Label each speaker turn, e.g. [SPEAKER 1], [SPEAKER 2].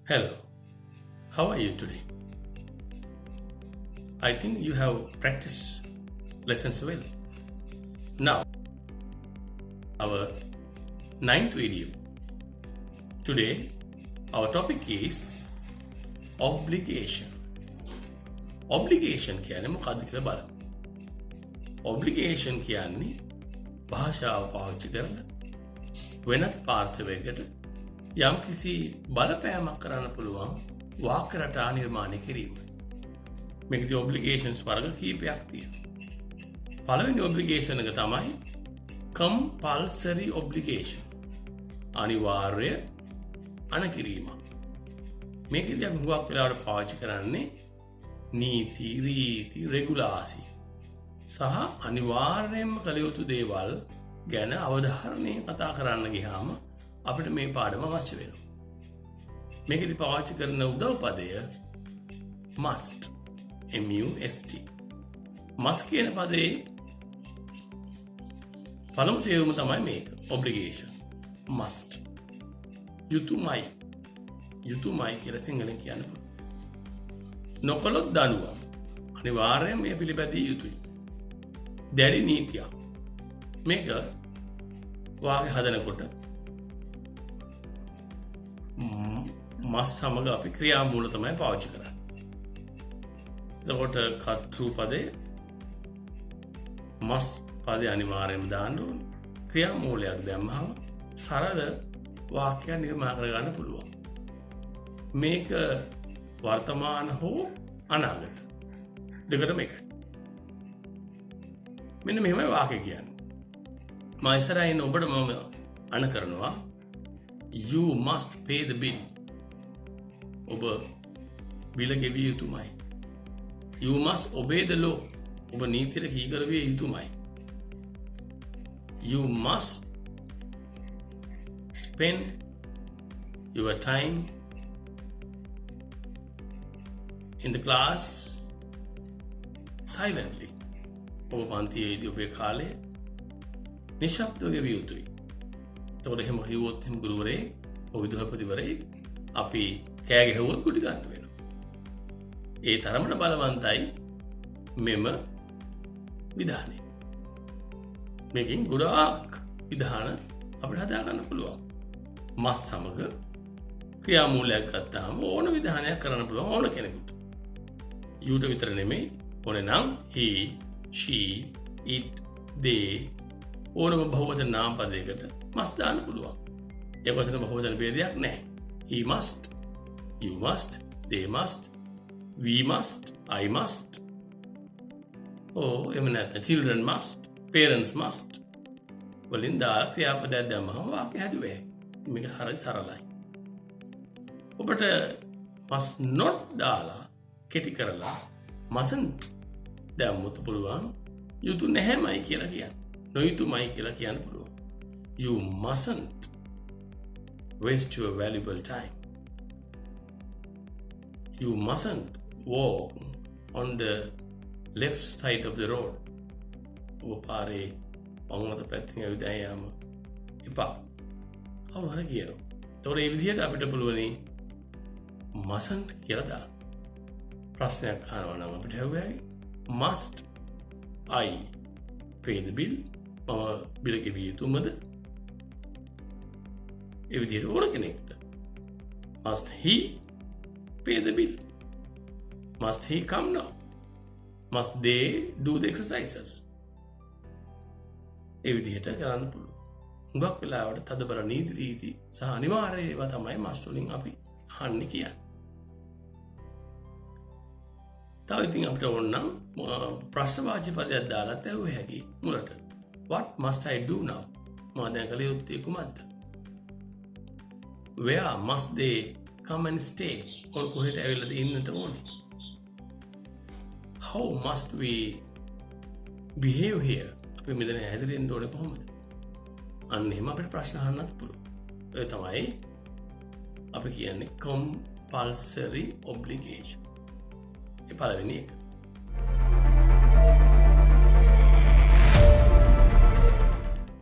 [SPEAKER 1] Hello, how are you today? I think you have practiced lessons well. Now, our ninth video. Today, our topic is obligation. Obligation කියන්නේ මොකක්ද කියලා බලමු. Obligation කියන්නේ භාෂාව පාවිච්චි කරන වෙනත් පාර්ශවයකට යම්කිසි බලපෑමක් කරන්න පුළුවන් වාක්‍ය රටා නිර්මාණය කිරීම. මේකදී obligations වර්ග කීපයක් තියෙනවා. පළවෙනි obligation එක තමයි compulsory obligation. අනිවාර්ය අනකිරීම. මේකදී අපි හුඟක් වෙලාවට පාවිච්චි කරන්නේ නීති, රීති, රෙගුලාසි සහ අනිවාර්යයෙන්ම කළ යුතු දේවල් ගැන අවධාරණය කතා කරන්න ගියාම අපිට මේ පාඩම අවශ්‍ය වෙනවා. මේකදී පාවිච්චි කරන උදව් පදය must. M-U-S-T. must කියන පදේ පළමු තේරුම තමයි මේක. obligation. must. යුතුයමයි. යුතුයමයි කියලා සිංහලෙන් කියන්න පුළුවන්. නොකළොත් දඬුවම්. අනිවාර්යයෙන් මේ පිළිපැදිය යුතුයි. දැඩි නීතියක්. මේක වාගේ හදනකොට මස් සමග අපි ක්‍රියාමූල තමයි පාවිච්චි කරන්නේ. එතකොට කර්තෘ පදේ මස් පදේ අනිවාර්යයෙන්ම දාන්න ඕනේ. ක්‍රියාමූලයක් දැම්මම සරල වාක්‍යයක් නිර්මාණය කරගන්න පුළුවන්. මේක වර්තමාන හෝ අනාගත දෙකටම එකයි. මෙන්න මෙහෙමයි වාක්‍ය කියන්නේ. මම ඉස්සරහින් ඔබට මම අණ කරනවා you must pay the bill. ඔබ බිල ගෙවිය යුතුමයි. You must obey the law. ඔබ නීතියට කීකර විය යුතුමයි. You must spend your time in the class silently. ඔබ පන්තියේදී ඔබේ කාලය නිශ්ශබ්දව ගෙවිය යුතුයි. එතකොට එහෙම කිව්වොත් එහෙම ගුරුවරේ ඔය විදුහල්පතිවරේ අපි කෑ ගැහුවොත් ගුටි ගන්න වෙනවා. ඒ තරමට බලවන්තයි මෙම විධානය. මේකෙන් ගොඩාක් විධාන අපිට හදා ගන්න පුළුවන්. මස් සමග ක්‍රියාමූලයක් ගත්තාම ඕන විධානයක් කරන්න පුළුවන් ඕන කෙනෙකුට. යට විතර නෙමෙයි ඕනේ නම් he, she, it, they ඕනම බහුවචන නාම පදයකට must දාන්න පුළුවන්. ඒ වචන බහුවචන ભેදයක් නැහැ. He must, you must, they must, we must, I must. එහෙම නැත්නම් children must, parents must. වලින් දාලා ක්‍රියාපදයක් දැම්මම වාක්‍ය හැදුවේ. මේක හරිය සරලයි. ඔබට must not දාලා කෙටි කරලා mustn't දැම්මොත් පුළුවන් යුතු නැහැමයි කියලා කියන්න. නොයුතුමයි කියලා කියන්න පුළුවන්. You mustn't waste your valuable time. You mustn't walk on the left side of the road. ඔබ පාරේ වම් පැත්තෙන් ඇවිදලා යාම එපා. කවුරු හරි කියනවා. ඒතකොට මේ විදිහට අපිට පුළුවනි mustn't කියලා දාන්න. ප්‍රශ්නයක් අහනවා නම් අපිට හැව්වේ must I pay the bill? මම බිල ගෙවිය යුතුමද? ඒ විදිහට ඕන කෙනෙක්ට must he pay the bill? Must he come now? Must they do the exercises? ඒ විදිහට කරන්න පුළුවන්. හුඟක් වෙලාවට තදබල නීති රීති සහ අනිවාර්ය ඒවා තමයි must වලින් අපි අහන්නේ කියන්නේ. තව ඉතින් අපිට ඕන නම් ප්‍රශ්නවාචී පදයක් දාලා තැවුවේ හැකි මුලට. What must I do now? මම දැන් කළ යුත්තේ කුමක්ද? Where must they come and stay? ඔවුන් කොහෙට ඇවිල්ලාද ඉන්නට ඕනේ? How must we behave here? අපි මෙතන හැසිරෙන්න ඕනේ කොහොමද? අන්න එහෙම අපිට ප්‍රශ්න අහන්නත් පුළුවන්. ඒ තමයි අපි කියන්නේ compulsory obligation. ඒ පළවෙනි එක.